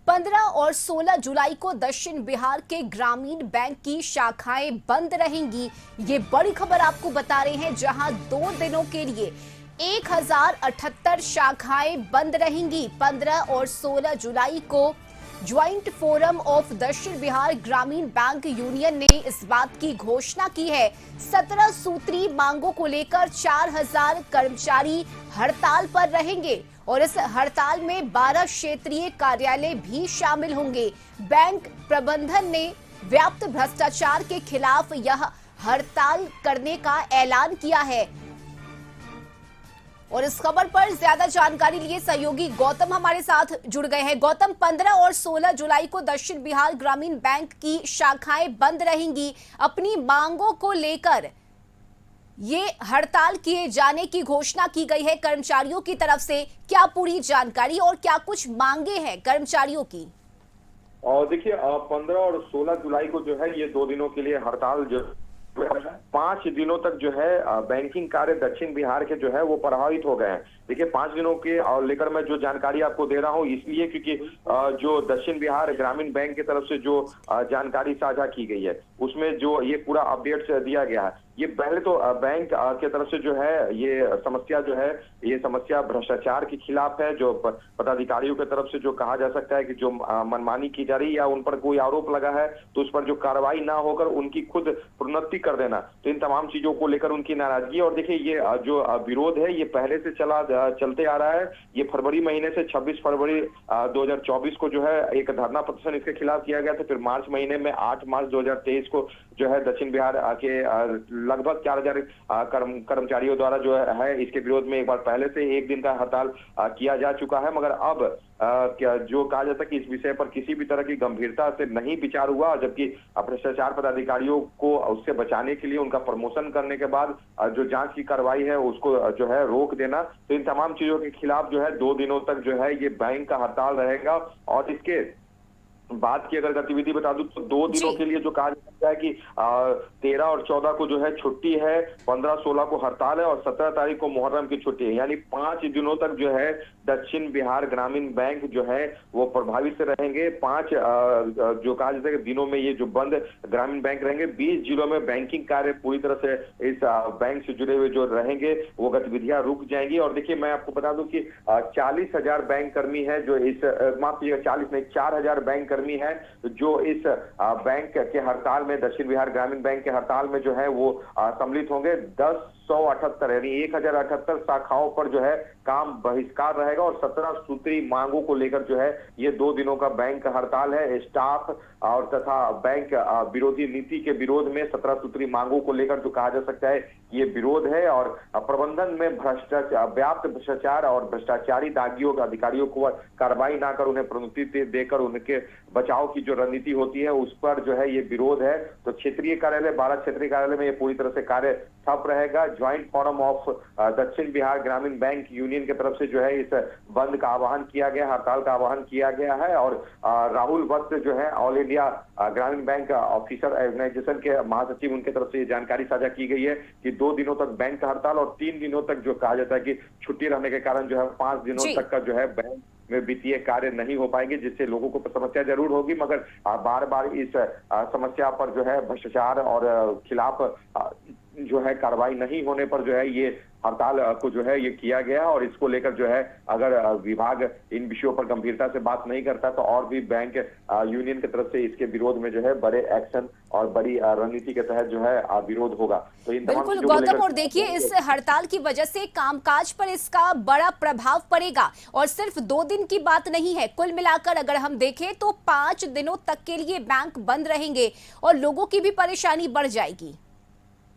15 और 16 जुलाई को दक्षिण बिहार के ग्रामीण बैंक की शाखाएं बंद रहेंगी। ये बड़ी खबर आपको बता रहे हैं, जहां 2 दिनों के लिए 1078 शाखाएं बंद रहेंगी। 15 और 16 जुलाई को ज्वाइंट फोरम ऑफ दक्षिण बिहार ग्रामीण बैंक यूनियन ने इस बात की घोषणा की है। 17 सूत्री मांगों को लेकर 4000 कर्मचारी हड़ताल पर रहेंगे और इस हड़ताल में 12 क्षेत्रीय कार्यालय भी शामिल होंगे। बैंक प्रबंधन ने व्याप्त भ्रष्टाचार के खिलाफ यह हड़ताल करने का ऐलान किया है। और इस खबर पर ज्यादा जानकारी लिए सहयोगी गौतम हमारे साथ जुड़ गए हैं। गौतम, 15 और 16 जुलाई को दक्षिण बिहार ग्रामीण बैंक की शाखाएं बंद रहेंगी। अपनी मांगों को लेकर ये हड़ताल किए जाने की घोषणा की गई है कर्मचारियों की तरफ से। क्या पूरी जानकारी और क्या कुछ मांगे हैं कर्मचारियों की? और देखिए 15 और 16 जुलाई को जो है ये 2 दिनों के लिए हड़ताल जो 5 दिनों तक जो है बैंकिंग कार्य दक्षिण बिहार के जो है वो प्रभावित हो गए हैं। देखिए 5 दिनों के और लेकर मैं जो जानकारी आपको दे रहा हूँ इसलिए क्योंकि जो दक्षिण बिहार ग्रामीण बैंक की तरफ से जो जानकारी साझा की गई है उसमें जो ये पूरा अपडेट दिया गया है। ये पहले तो बैंक की तरफ से जो है ये समस्या भ्रष्टाचार के खिलाफ है। जो पदाधिकारियों की तरफ से जो कहा जा सकता है कि जो मनमानी की जा रही है या उन पर कोई आरोप लगा है तो उस पर जो कार्रवाई ना होकर उनकी खुद प्रोन्नति कर देना, तो इन तमाम चीजों को लेकर उनकी नाराजगी। और देखिए ये जो विरोध है ये पहले से चलते आ रहा है। ये फरवरी महीने से 26 फरवरी 2024 को जो है एक धरना प्रदर्शन इसके खिलाफ किया गया था। फिर मार्च महीने में 8 मार्च 2023 को जो है दक्षिण बिहार के लगभग 4000 कर्मचारियों द्वारा जो है इसके विरोध में एक बार पहले से 1 दिन का हड़ताल किया जा चुका है। मगर अब जो कहा जाता है कि इस विषय पर किसी भी तरह की गंभीरता से नहीं विचार हुआ, जबकि भ्रष्टाचार पदाधिकारियों को उससे बचाने के लिए उनका प्रमोशन करने के बाद जो जांच की कार्रवाई है उसको जो है रोक देना, तो इन तमाम चीजों के खिलाफ जो है 2 दिनों तक जो है ये बैंक का हड़ताल रहेगा। और इसके बात की अगर गतिविधि बता दूं तो 2 दिनों के लिए जो कहा जाता है कि 13 और 14 को जो है छुट्टी है, 15-16 को हड़ताल है और 17 तारीख को मुहर्रम की छुट्टी है। यानी 5 दिनों तक जो है दक्षिण बिहार ग्रामीण बैंक जो है वो प्रभावित से रहेंगे। 5 जो कहा जाता है कि दिनों में ये जो बंद ग्रामीण बैंक रहेंगे। 20 जिलों में बैंकिंग कार्य पूरी तरह से इस बैंक से जुड़े हुए जो रहेंगे वो गतिविधियां रुक जाएंगी। और देखिए मैं आपको बता दूं कि 40,000 बैंक कर्मी है जो इस 4000 बैंक कर्मी है जो इस बैंक के हड़ताल में, दक्षिण बिहार ग्रामीण बैंक के हड़ताल में जो है वो सम्मिलित होंगे। 1078 यानी 1078 शाखाओं पर जो है काम बहिष्कार रहेगा और 17 सूत्री मांगों को लेकर जो है ये 2 दिनों का बैंक हड़ताल है। स्टाफ और तथा बैंक विरोधी नीति के विरोध में 17 सूत्री मांगों को लेकर जो कहा जा सकता है ये विरोध है। और प्रबंधन में व्याप्त भ्रष्टाचार और भ्रष्टाचारी दागियों अधिकारियों को कार्रवाई ना कर उन्हें प्रोन्नति देकर उनके बचाव की जो रणनीति होती है उस पर जो है ये विरोध है। तो क्षेत्रीय कार्यालय 12 क्षेत्रीय कार्यालय में ये पूरी तरह से कार्य ठप रहेगा। ज्वाइंट फोरम ऑफ दक्षिण बिहार ग्रामीण बैंक यूनियन की तरफ से जो है इस बंद का आह्वान किया गया, हड़ताल का आह्वान किया गया है। और राहुल वत्स जो है ऑल इंडिया ग्रामीण बैंक ऑफिसर ऑर्गेनाइजेशन के महासचिव, उनकी तरफ से ये जानकारी साझा की गई है कि 2 दिनों तक बैंक का हड़ताल और 3 दिनों तक जो कहा जाता है कि छुट्टी रहने के कारण जो है 5 दिनों तक का जो है बैंक में वित्तीय कार्य नहीं हो पाएंगे, जिससे लोगों को समस्या जरूर होगी। मगर बार बार इस समस्या पर जो है भ्रष्टाचार और खिलाफ जो है कार्रवाई नहीं होने पर जो है ये हड़ताल को जो है ये किया गया। और इसको लेकर जो है अगर विभाग इन विषयों पर गंभीरता से बात नहीं करता तो और भी बैंक यूनियन की तरफ से इसके विरोध में जो है बड़े एक्शन और बड़ी रणनीति के तहत जो है विरोध होगा। तो इन बिल्कुल गौतम, और देखिए इस हड़ताल की वजह से कामकाज पर इसका बड़ा प्रभाव पड़ेगा और सिर्फ 2 दिन की बात नहीं है। कुल मिलाकर अगर हम देखें तो 5 दिनों तक के लिए बैंक बंद रहेंगे और लोगों की भी परेशानी बढ़ जाएगी।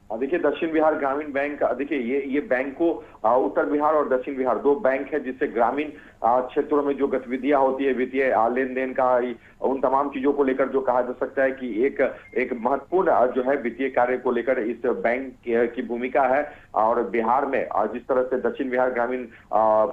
देखिए दक्षिण बिहार ग्रामीण बैंक, देखिए ये बैंक को उत्तर बिहार और दक्षिण बिहार 2 बैंक है जिससे ग्रामीण क्षेत्रों में जो गतिविधियां होती है वित्तीय लेन देन का, उन तमाम चीजों को लेकर जो कहा जा सकता है कि एक महत्वपूर्ण जो है वित्तीय कार्य को लेकर इस बैंक की भूमिका है। और बिहार में जिस तरह से दक्षिण बिहार ग्रामीण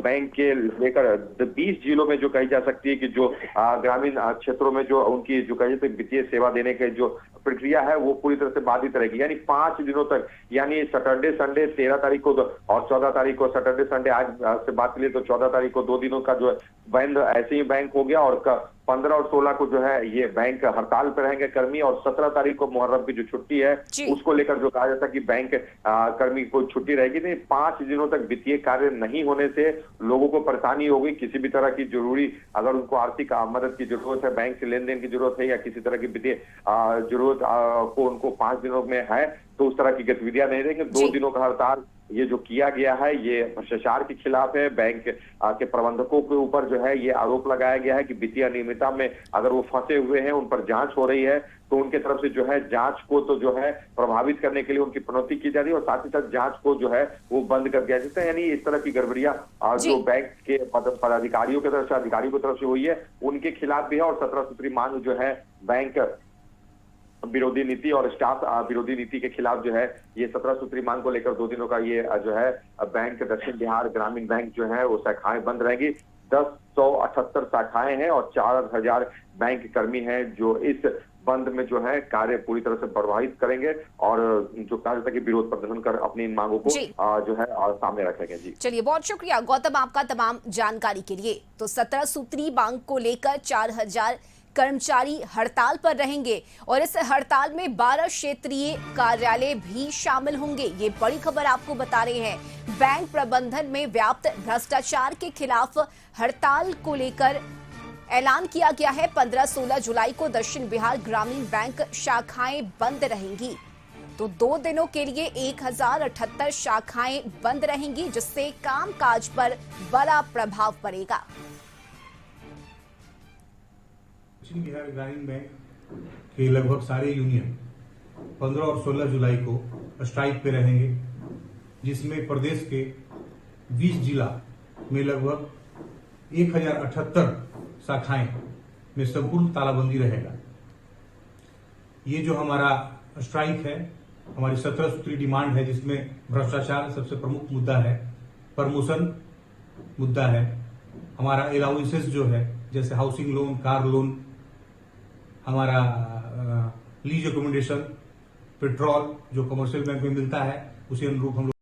बैंक के लेकर 20 जिलों में जो कही जा सकती है कि जो ग्रामीण क्षेत्रों में जो उनकी जो कही जाती है वित्तीय सेवा देने के जो प्रक्रिया है वो पूरी तरह से बाधित रहेगी। यानी 5 दिनों तक, यानी सैटरडे संडे 13 तारीख को और 14 तारीख को सैटरडे संडे आज से बात करिए तो 14 तारीख को 2 दिनों का जो है बंद ऐसे ही बैंक हो गया, और 15 और 16 को जो है ये बैंक हड़ताल पर रहेंगे कर्मी, और 17 तारीख को मुहर्रम की जो छुट्टी है उसको लेकर जो कहा जाता है कि बैंक कर्मी को छुट्टी रहेगी। नहीं, 5 दिनों तक वित्तीय कार्य नहीं होने से लोगों को परेशानी होगी। किसी भी तरह की जरूरी अगर उनको आर्थिक मदद की जरूरत है, बैंक से लेन देन की जरूरत है, या किसी तरह की वित्तीय जरूरत को उनको 5 दिनों में है तो उस तरह की गतिविधियां नहीं रहेंगी। 2 दिनों का हड़ताल ये जो किया गया है ये भ्रष्टाचार के खिलाफ है। बैंक के प्रबंधकों के ऊपर जो है ये आरोप लगाया गया है कि वित्तीय अनियमितता में अगर वो फंसे हुए हैं, उन पर जांच हो रही है, तो उनके तरफ से जो है जांच को तो जो है प्रभावित करने के लिए उनकी प्रोन्नति की जा रही है, और साथ ही साथ जांच को जो है वो बंद कर दिया जाता है। यानी इस तरह की गड़बड़ियां जो बैंक के पदाधिकारियों की तरफ से, अधिकारियों की तरफ से हुई है, उनके खिलाफ भी है। और 17 सूत्री मांग जो है बैंक विरोधी नीति और स्टाफ विरोधी नीति के खिलाफ जो है ये 17 सूत्री मांग को लेकर 2 दिनों का ये जो है बैंक दक्षिण बिहार ग्रामीण बैंक जो है वो शाखाएं बंद रहेगी। 1,078 शाखाएं हैं और 4,000 बैंक कर्मी हैं जो इस बंद में जो है कार्य पूरी तरह से प्रभावित करेंगे, और जो कहा जाता है कि विरोध प्रदर्शन कर अपनी इन मांगों को जो है सामने रखेंगे। जी चलिए, बहुत शुक्रिया गौतम आपका तमाम जानकारी के लिए। तो 17 सूत्री मांग को लेकर 4,000 कर्मचारी हड़ताल पर रहेंगे, और इस हड़ताल में 12 क्षेत्रीय कार्यालय भी शामिल होंगे। ये बड़ी खबर आपको बता रहे हैं। बैंक प्रबंधन में व्याप्त भ्रष्टाचार के खिलाफ हड़ताल को लेकर ऐलान किया गया है। 15-16 जुलाई को दक्षिण बिहार ग्रामीण बैंक शाखाएं बंद रहेंगी। तो 2 दिनों के लिए 1078 शाखाएं बंद रहेंगी, जिससे कामकाज पर बड़ा प्रभाव पड़ेगा। दक्षिण बिहार ग्रामीण बैंक के लगभग सारे यूनियन 15 और 16 जुलाई को स्ट्राइक पे रहेंगे, जिसमें प्रदेश के 20 जिला में लगभग 1078 शाखाएं में संपूर्ण तालाबंदी रहेगा। ये जो हमारा स्ट्राइक है, हमारी 17 सूत्री डिमांड है, जिसमें भ्रष्टाचार सबसे प्रमुख मुद्दा है, प्रमोशन मुद्दा है, हमारा अलाउंसेस जो है जैसे हाउसिंग लोन, कार लोन, हमारा लीज एकोमोडेशन, पेट्रोल जो कमर्शियल बैंक में मिलता है उसी अनुरूप हम लोग